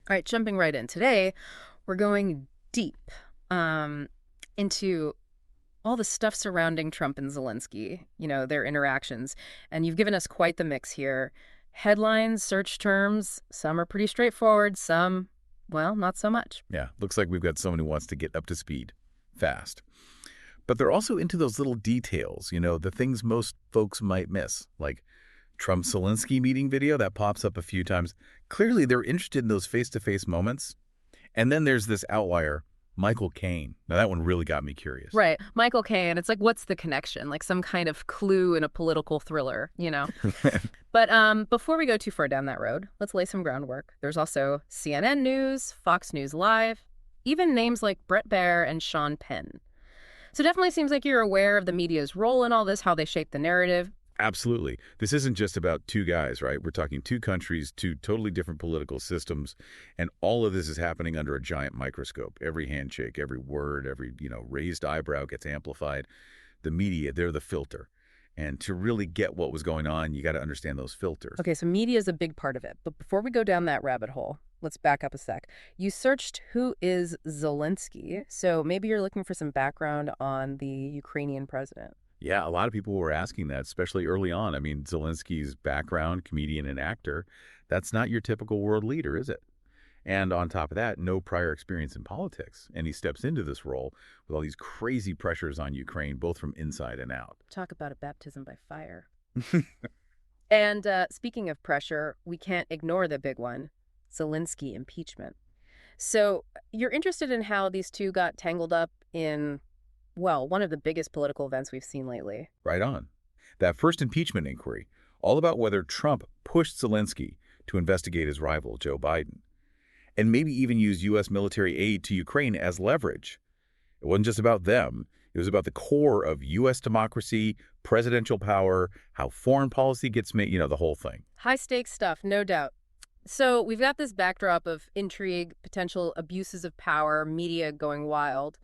All right, jumping right in. Today, we're going deep um, into all the stuff surrounding Trump and Zelensky, their interactions. And you've given us quite the mix here. Headlines, search terms, some are pretty straightforward, some, well, not so much. Yeah, looks like we've got someone who wants to get up to speed fast. But they're also into those little details, the things most folks might miss, like Trump-Zelensky meeting video that pops up a few times. Clearly, they're interested in those face-to-face moments. And then there's this outlier, Michael Caine. Now, that one really got me curious. Right. Michael Caine, it's like, what's the connection? Like some kind of clue in a political thriller. But before we go too far down that road, let's lay some groundwork. There's also CNN News, Fox News Live, even names like Bret Baier and Sean Penn. So definitely seems like you're aware of the media's role in all this, how they shape the narrative. Absolutely. This isn't just about two guys, right? We're talking two countries, two totally different political systems, and all of this is happening under a giant microscope. Every handshake, every word, every, raised eyebrow gets amplified. The media, they're the filter. And to really get what was going on, you got to understand those filters. Okay, so media is a big part of it. But before we go down that rabbit hole, let's back up a sec. You searched who is Zelensky, so maybe you're looking for some background on the Ukrainian president. Yeah, a lot of people were asking that, especially early on. I mean, Zelensky's background, comedian and actor, that's not your typical world leader, is it? And on top of that, no prior experience in politics. And he steps into this role with all these crazy pressures on Ukraine, both from inside and out. Talk about a baptism by fire. And speaking of pressure, we can't ignore the big one, Zelensky impeachment. So you're interested in how these two got tangled up in, well, one of the biggest political events we've seen lately. Right on. That first impeachment inquiry, all about whether Trump pushed Zelensky to investigate his rival, Joe Biden, and maybe even use U.S. military aid to Ukraine as leverage. It wasn't just about them. It was about the core of U.S. democracy, presidential power, how foreign policy gets made, the whole thing. High-stakes stuff, no doubt. So we've got this backdrop of intrigue, potential abuses of power, media going wild.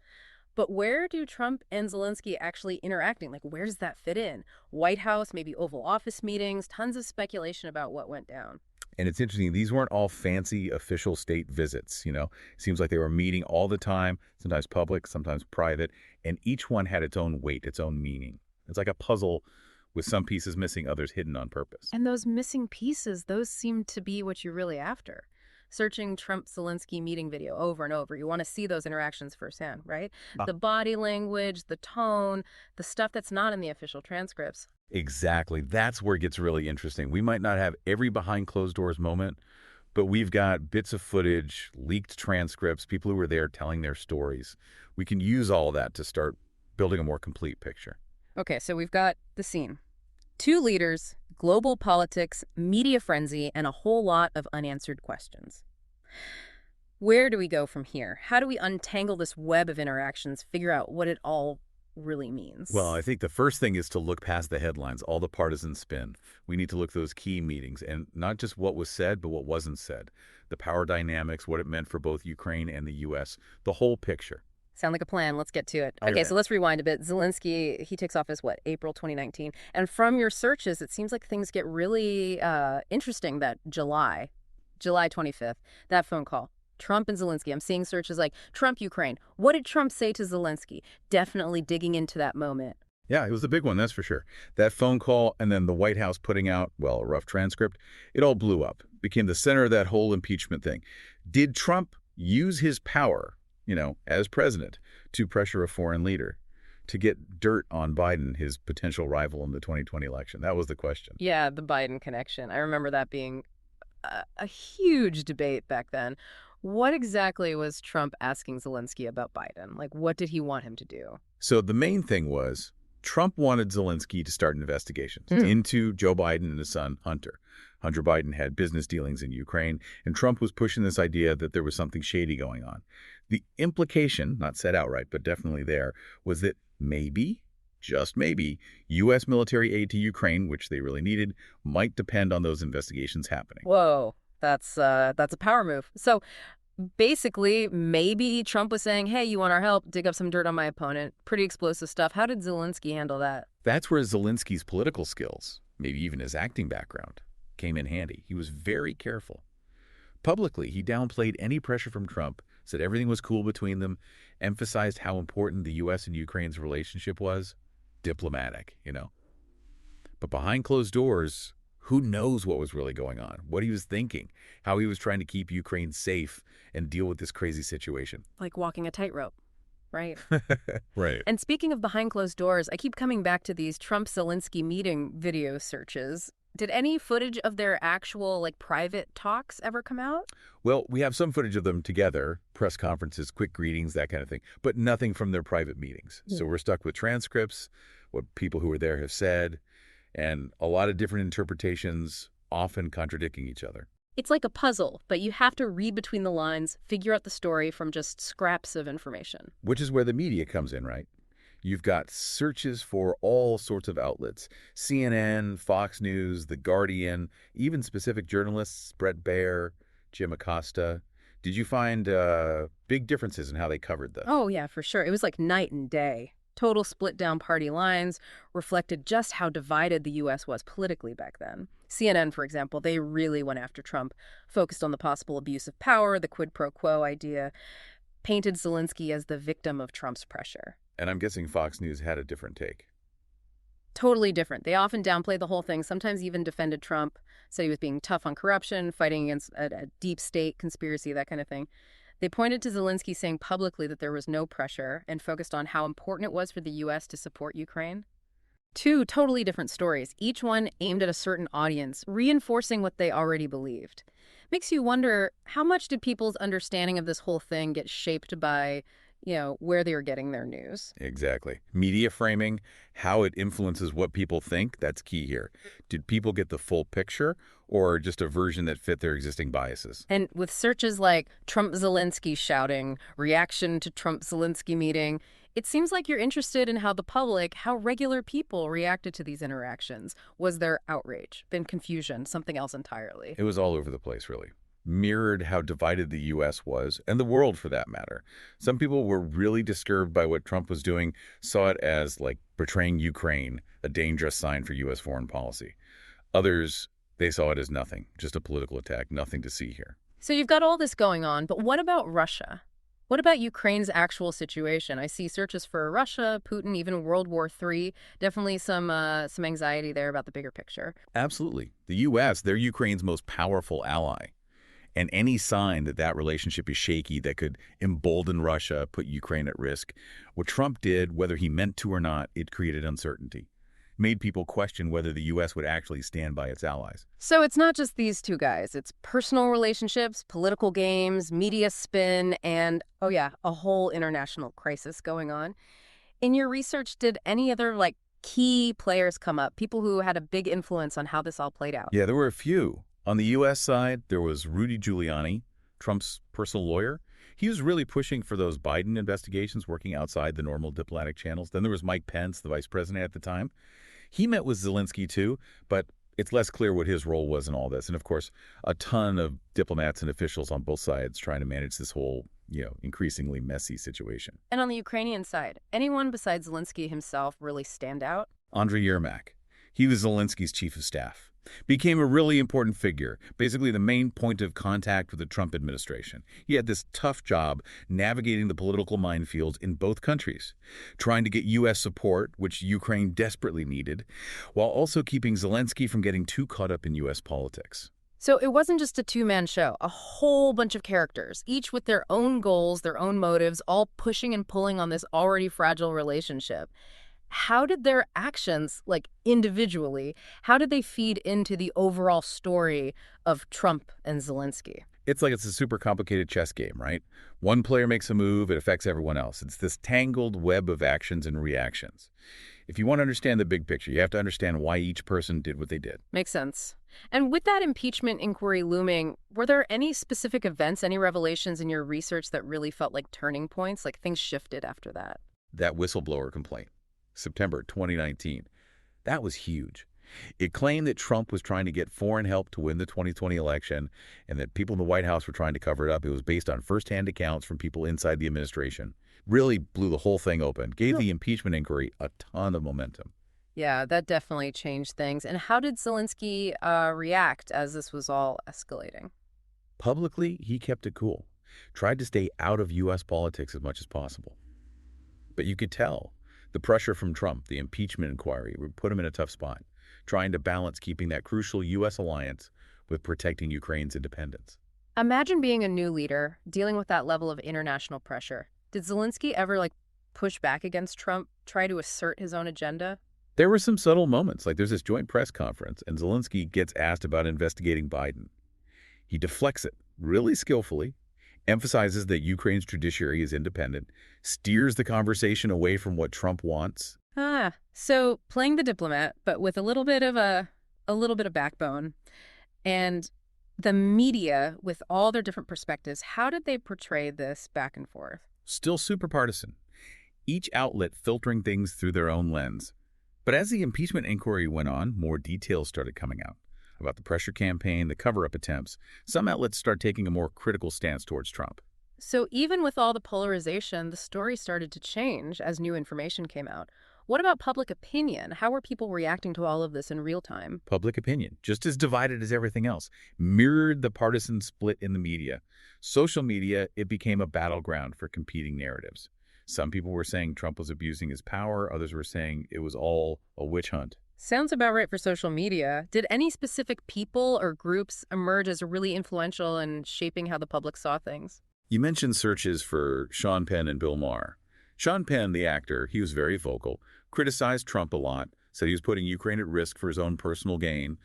But where do Trump and Zelensky actually interacting? Like, where does that fit in? White House, maybe Oval Office meetings, tons of speculation about what went down. And it's interesting, these weren't all fancy official state visits, It seems like they were meeting all the time, sometimes public, sometimes private, and each one had its own weight, its own meaning. It's like a puzzle with some pieces missing, others hidden on purpose. And those missing pieces, those seem to be what you're really after. Searching Trump-Zelensky meeting video over and over. You want to see those interactions firsthand, right? The body language, the tone, the stuff that's not in the official transcripts. Exactly. That's where it gets really interesting. We might not have every behind closed doors moment, but we've got bits of footage, leaked transcripts, people who were there telling their stories. We can use all of that to start building a more complete picture. Okay, so we've got the scene. Two leaders, global politics, media frenzy, and a whole lot of unanswered questions. Where do we go from here? How do we untangle this web of interactions, figure out what it all really means? Well, I think the first thing is to look past the headlines, all the partisan spin. We need to look at those key meetings, and not just what was said, but what wasn't said. The power dynamics, what it meant for both Ukraine and the U.S., the whole picture. Sound like a plan. Let's get to it. Okay, so let's rewind a bit. Zelensky, he takes office, April 2019? And from your searches, it seems like things get really interesting that July 25th, that phone call. Trump and Zelensky. I'm seeing searches like Trump, Ukraine. What did Trump say to Zelensky? Definitely digging into that moment. Yeah, it was the big one, that's for sure. That phone call and then the White House putting out, well, a rough transcript, it all blew up, became the center of that whole impeachment thing. Did Trump use his power, as president, to pressure a foreign leader, to get dirt on Biden, his potential rival in the 2020 election? That was the question. Yeah, the Biden connection. I remember that being a huge debate back then. What exactly was Trump asking Zelensky about Biden? Like, what did he want him to do? So the main thing was Trump wanted Zelensky to start investigations into Joe Biden and his son, Hunter. Hunter Biden had business dealings in Ukraine, and Trump was pushing this idea that there was something shady going on. The implication, not said outright, but definitely there, was that maybe, just maybe, U.S. military aid to Ukraine, which they really needed, might depend on those investigations happening. Whoa, that's a power move. So basically, maybe Trump was saying, hey, you want our help? Dig up some dirt on my opponent. Pretty explosive stuff. How did Zelensky handle that? That's where Zelensky's political skills, maybe even his acting background, came in handy. He was very careful. Publicly, he downplayed any pressure from Trump, said everything was cool between them, emphasized how important the U.S. and Ukraine's relationship was. Diplomatic, you know. But behind closed doors, who knows what was really going on, what he was thinking, how he was trying to keep Ukraine safe and deal with this crazy situation. Like walking a tightrope, right? Right. And speaking of behind closed doors, I keep coming back to these Trump-Zelensky meeting video searches. Did any footage of their actual, like, private talks ever come out? Well, we have some footage of them together, press conferences, quick greetings, that kind of thing, but nothing from their private meetings. So we're stuck with transcripts, what people who were there have said, and a lot of different interpretations, often contradicting each other. It's like a puzzle, but you have to read between the lines, figure out the story from just scraps of information. Which is where the media comes in, right? You've got searches for all sorts of outlets. CNN, Fox News, The Guardian, even specific journalists, Brett Baier, Jim Acosta. Did you find big differences in how they covered this? Oh, yeah, for sure. It was like night and day. Total split down party lines reflected just how divided the U.S. was politically back then. CNN, for example, they really went after Trump, focused on the possible abuse of power, the quid pro quo idea, painted Zelensky as the victim of Trump's pressure. And I'm guessing Fox News had a different take. Totally different. They often downplayed the whole thing, sometimes even defended Trump, said he was being tough on corruption, fighting against a deep state conspiracy, that kind of thing. They pointed to Zelensky saying publicly that there was no pressure and focused on how important it was for the U.S. to support Ukraine. Two totally different stories, each one aimed at a certain audience, reinforcing what they already believed. Makes you wonder, how much did people's understanding of this whole thing get shaped by, where they were getting their news? Exactly. Media framing, how it influences what people think, that's key here. Did people get the full picture or just a version that fit their existing biases? And with searches like Trump-Zelensky shouting, reaction to Trump-Zelensky meeting, it seems like you're interested in how the public, how regular people reacted to these interactions. Was there outrage, been confusion, something else entirely? It was all over the place, really. Mirrored how divided the U.S. was, and the world for that matter. Some people were really disturbed by what Trump was doing, saw it as like betraying Ukraine, a dangerous sign for U.S. foreign policy. Others, they saw it as nothing, just a political attack, nothing to see here. So you've got all this going on, but what about Russia? What about Ukraine's actual situation? I see searches for Russia, Putin, even World War III. Definitely some anxiety there about the bigger picture. Absolutely. The U.S., they're Ukraine's most powerful ally. And any sign that that relationship is shaky that could embolden Russia, put Ukraine at risk, what Trump did, whether he meant to or not, it created uncertainty. Made people question whether the U.S. would actually stand by its allies. So it's not just these two guys. It's personal relationships, political games, media spin, and, oh yeah, a whole international crisis going on. In your research, did any other, key players come up, people who had a big influence on how this all played out? Yeah, there were a few. On the U.S. side, there was Rudy Giuliani, Trump's personal lawyer. He was really pushing for those Biden investigations, working outside the normal diplomatic channels. Then there was Mike Pence, the vice president at the time. He met with Zelensky, too, but it's less clear what his role was in all this. And, of course, a ton of diplomats and officials on both sides trying to manage this whole, increasingly messy situation. And on the Ukrainian side, anyone besides Zelensky himself really stand out? Andriy Yermak. He was Zelensky's chief of staff. Became a really important figure, basically the main point of contact with the Trump administration. He had this tough job navigating the political minefields in both countries, trying to get U.S. support, which Ukraine desperately needed, while also keeping Zelensky from getting too caught up in U.S. politics. So it wasn't just a two-man show, a whole bunch of characters, each with their own goals, their own motives, all pushing and pulling on this already fragile relationship. How did their actions, individually, how did they feed into the overall story of Trump and Zelensky? It's like it's a super complicated chess game, right? One player makes a move, it affects everyone else. It's this tangled web of actions and reactions. If you want to understand the big picture, you have to understand why each person did what they did. Makes sense. And with that impeachment inquiry looming, were there any specific events, any revelations in your research that really felt like turning points, like things shifted after that? That whistleblower complaint. September 2019. That was huge. It claimed that Trump was trying to get foreign help to win the 2020 election and that people in the White House were trying to cover it up. It was based on firsthand accounts from people inside the administration. Really blew the whole thing open. Gave the impeachment inquiry a ton of momentum. Yeah, that definitely changed things. And how did Zelensky react as this was all escalating? Publicly, he kept it cool, tried to stay out of U.S. politics as much as possible. But you could tell the pressure from Trump, the impeachment inquiry, would put him in a tough spot, trying to balance keeping that crucial U.S. alliance with protecting Ukraine's independence. Imagine being a new leader, dealing with that level of international pressure. Did Zelensky ever, push back against Trump, try to assert his own agenda? There were some subtle moments, like there's this joint press conference, and Zelensky gets asked about investigating Biden. He deflects it really skillfully, emphasizes that Ukraine's judiciary is independent, steers the conversation away from what Trump wants. So playing the diplomat, but with a little bit of backbone. And the media, with all their different perspectives, how did they portray this back and forth? Still super partisan, each outlet filtering things through their own lens. But as the impeachment inquiry went on, more details started coming out about the pressure campaign, the cover-up attempts. Some outlets start taking a more critical stance towards Trump. So even with all the polarization, the story started to change as new information came out. What about public opinion? How were people reacting to all of this in real time? Public opinion, just as divided as everything else, mirrored the partisan split in the media. Social media, it became a battleground for competing narratives. Some people were saying Trump was abusing his power. Others were saying it was all a witch hunt. Sounds about right for social media. Did any specific people or groups emerge as really influential in shaping how the public saw things? You mentioned searches for Sean Penn and Bill Maher. Sean Penn, the actor, he was very vocal, criticized Trump a lot, said he was putting Ukraine at risk for his own personal gain.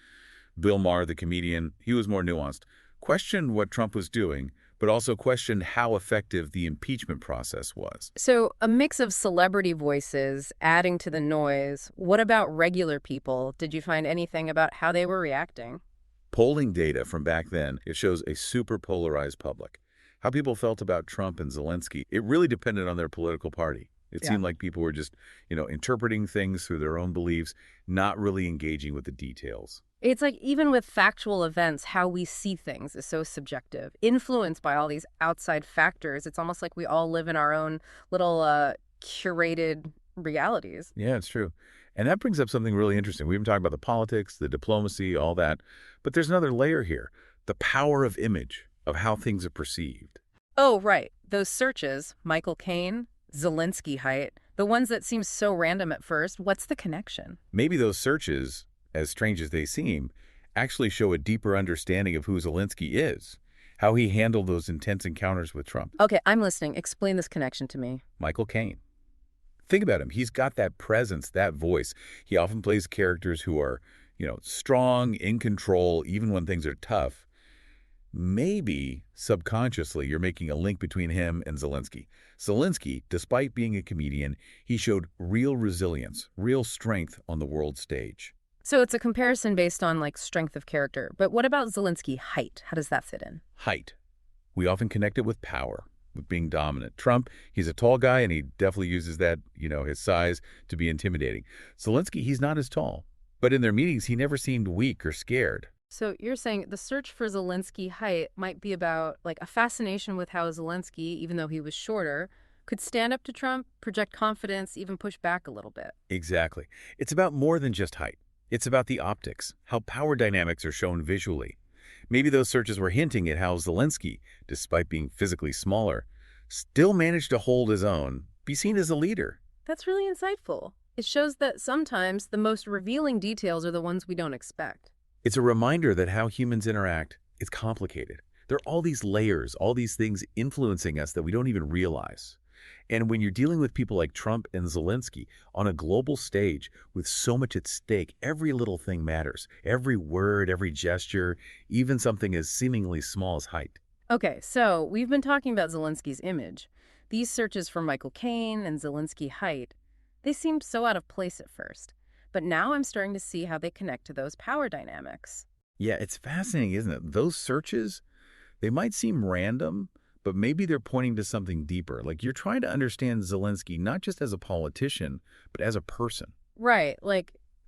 Bill Maher, the comedian, he was more nuanced, questioned what Trump was doing, but also questioned how effective the impeachment process was. So a mix of celebrity voices adding to the noise. What about regular people? Did you find anything about how they were reacting? Polling data from back then, it shows a super polarized public. How people felt about Trump and Zelensky, it really depended on their political party. It seemed like people were just, interpreting things through their own beliefs, not really engaging with the details. It's like even with factual events, how we see things is so subjective, influenced by all these outside factors. It's almost like we all live in our own little curated realities. Yeah, it's true. And that brings up something really interesting. We've been talking about the politics, the diplomacy, all that. But there's another layer here, the power of image, of how things are perceived. Oh, right. Those searches, Michael Caine, Zelensky height, the ones that seem so random at first, what's the connection? Maybe those searches, as strange as they seem, actually show a deeper understanding of who Zelensky is, how he handled those intense encounters with Trump. Okay, I'm listening. Explain this connection to me. Michael Caine. Think about him. He's got that presence, that voice. He often plays characters who are, strong, in control, even when things are tough. Maybe subconsciously you're making a link between him and Zelensky. Zelensky, despite being a comedian, he showed real resilience, real strength on the world stage. So it's a comparison based on strength of character. But what about Zelensky height? How does that fit in? Height. We often connect it with power, with being dominant. Trump, he's a tall guy and he definitely uses that, his size to be intimidating. Zelensky, he's not as tall. But in their meetings, he never seemed weak or scared. So you're saying the search for Zelensky height might be about a fascination with how Zelensky, even though he was shorter, could stand up to Trump, project confidence, even push back a little bit. Exactly. It's about more than just height. It's about the optics, how power dynamics are shown visually. Maybe those searches were hinting at how Zelensky, despite being physically smaller, still managed to hold his own, be seen as a leader. That's really insightful. It shows that sometimes the most revealing details are the ones we don't expect. It's a reminder that how humans interact is complicated. There are all these layers, all these things influencing us that we don't even realize. And when you're dealing with people like Trump and Zelensky on a global stage with so much at stake, every little thing matters. Every word, every gesture, even something as seemingly small as height. Okay, so we've been talking about Zelensky's image. These searches for Michael Caine and Zelensky height, they seemed so out of place at first. But now I'm starting to see how they connect to those power dynamics. Yeah, it's fascinating, isn't it? Those searches, they might seem random, but maybe they're pointing to something deeper. Like you're trying to understand Zelensky not just as a politician, but as a person. Right.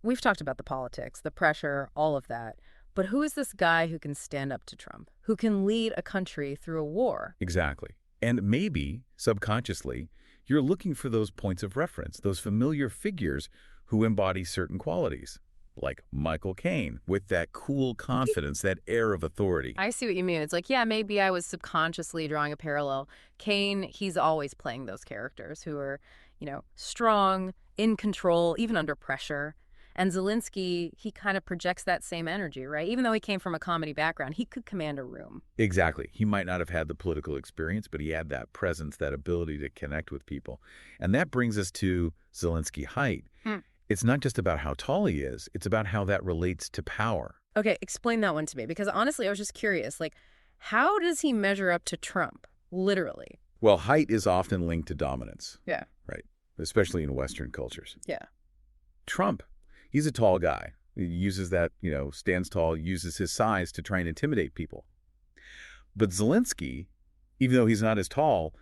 We've talked about the politics, the pressure, all of that. But who is this guy who can stand up to Trump, who can lead a country through a war? Exactly. And maybe, subconsciously, you're looking for those points of reference, those familiar figures who embody certain qualities, like Michael Caine, with that cool confidence, that air of authority. I see what you mean. It's like, yeah, maybe I was subconsciously drawing a parallel. Kane, he's always playing those characters who are, strong, in control, even under pressure. And Zelensky, he kind of projects that same energy, right? Even though he came from a comedy background, he could command a room. Exactly. He might not have had the political experience, but he had that presence, that ability to connect with people. And that brings us to Zelensky height. It's not just about how tall he is, it's about how that relates to power. Okay, explain that one to me, because honestly, I was just curious, like, how does he measure up to Trump, literally? Well, height is often linked to dominance. Yeah. Right. Especially in Western cultures. Yeah. Trump, he's a tall guy. He uses that, stands tall, uses his size to try and intimidate people. But Zelensky, even though he's not as tall,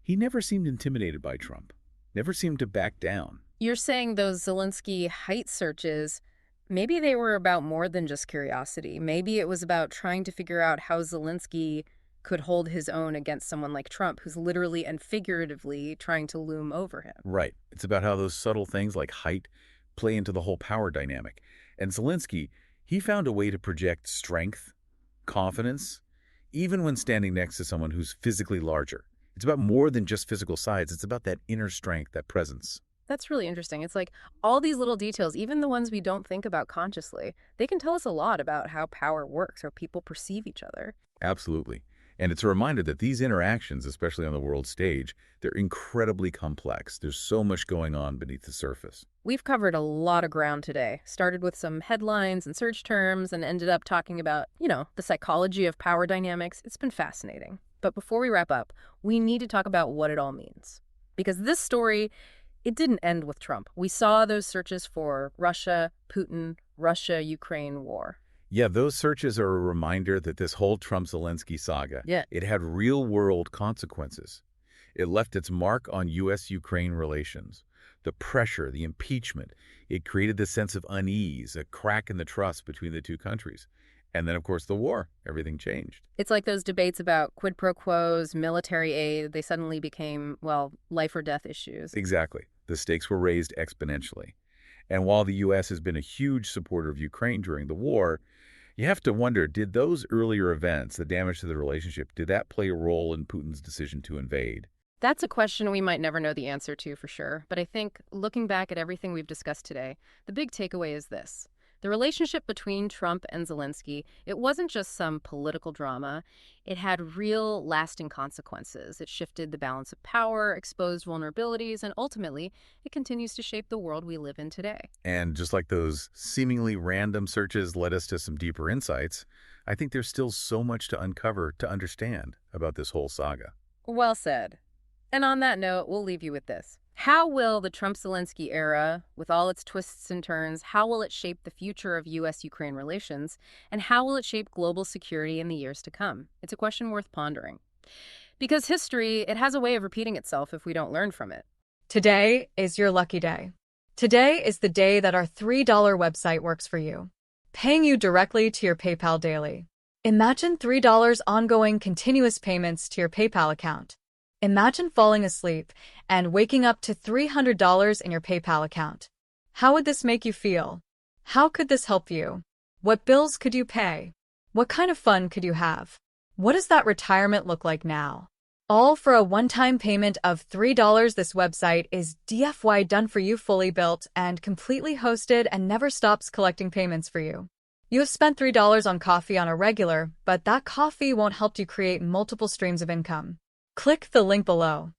he never seemed intimidated by Trump, never seemed to back down. You're saying those Zelensky height searches, maybe they were about more than just curiosity. Maybe it was about trying to figure out how Zelensky could hold his own against someone like Trump, who's literally and figuratively trying to loom over him. Right. It's about how those subtle things like height play into the whole power dynamic. And Zelensky, he found a way to project strength, confidence, even when standing next to someone who's physically larger. It's about more than just physical size. It's about that inner strength, that presence. That's really interesting. It's like all these little details, even the ones we don't think about consciously, they can tell us a lot about how power works or people perceive each other. Absolutely. And it's a reminder that these interactions, especially on the world stage, they're incredibly complex. There's so much going on beneath the surface. We've covered a lot of ground today. Started with some headlines and search terms and ended up talking about, the psychology of power dynamics. It's been fascinating. But before we wrap up, we need to talk about what it all means. Because this story, it didn't end with Trump. We saw those searches for Russia, Putin, Russia-Ukraine war. Yeah, those searches are a reminder that this whole Trump-Zelensky saga, it had real-world consequences. It left its mark on U.S.-Ukraine relations. The pressure, the impeachment, it created this sense of unease, a crack in the trust between the two countries. And then, of course, the war. Everything changed. It's like those debates about quid pro quos, military aid. They suddenly became, life or death issues. Exactly. The stakes were raised exponentially. And while the U.S. has been a huge supporter of Ukraine during the war, you have to wonder, did those earlier events, the damage to the relationship, did that play a role in Putin's decision to invade? That's a question we might never know the answer to for sure. But I think looking back at everything we've discussed today, the big takeaway is this. The relationship between Trump and Zelensky, it wasn't just some political drama. It had real, lasting consequences. It shifted the balance of power, exposed vulnerabilities, and ultimately, it continues to shape the world we live in today. And just like those seemingly random searches led us to some deeper insights, I think there's still so much to uncover, to understand about this whole saga. Well said. And on that note, we'll leave you with this. How will the Trump-Zelensky era, with all its twists and turns, how will it shape the future of U.S.-Ukraine relations? And how will it shape global security in the years to come? It's a question worth pondering. Because history, it has a way of repeating itself if we don't learn from it. Today is your lucky day. Today is the day that our $3 website works for you, paying you directly to your PayPal daily. Imagine $3 ongoing continuous payments to your PayPal account. Imagine falling asleep and waking up to $300 in your PayPal account. How would this make you feel? How could this help you? What bills could you pay? What kind of fun could you have? What does that retirement look like now? All for a one-time payment of $3. This website is DFY done for you, fully built and completely hosted, and never stops collecting payments for you. You have spent $3 on coffee on a regular, but that coffee won't help you create multiple streams of income. Click the link below.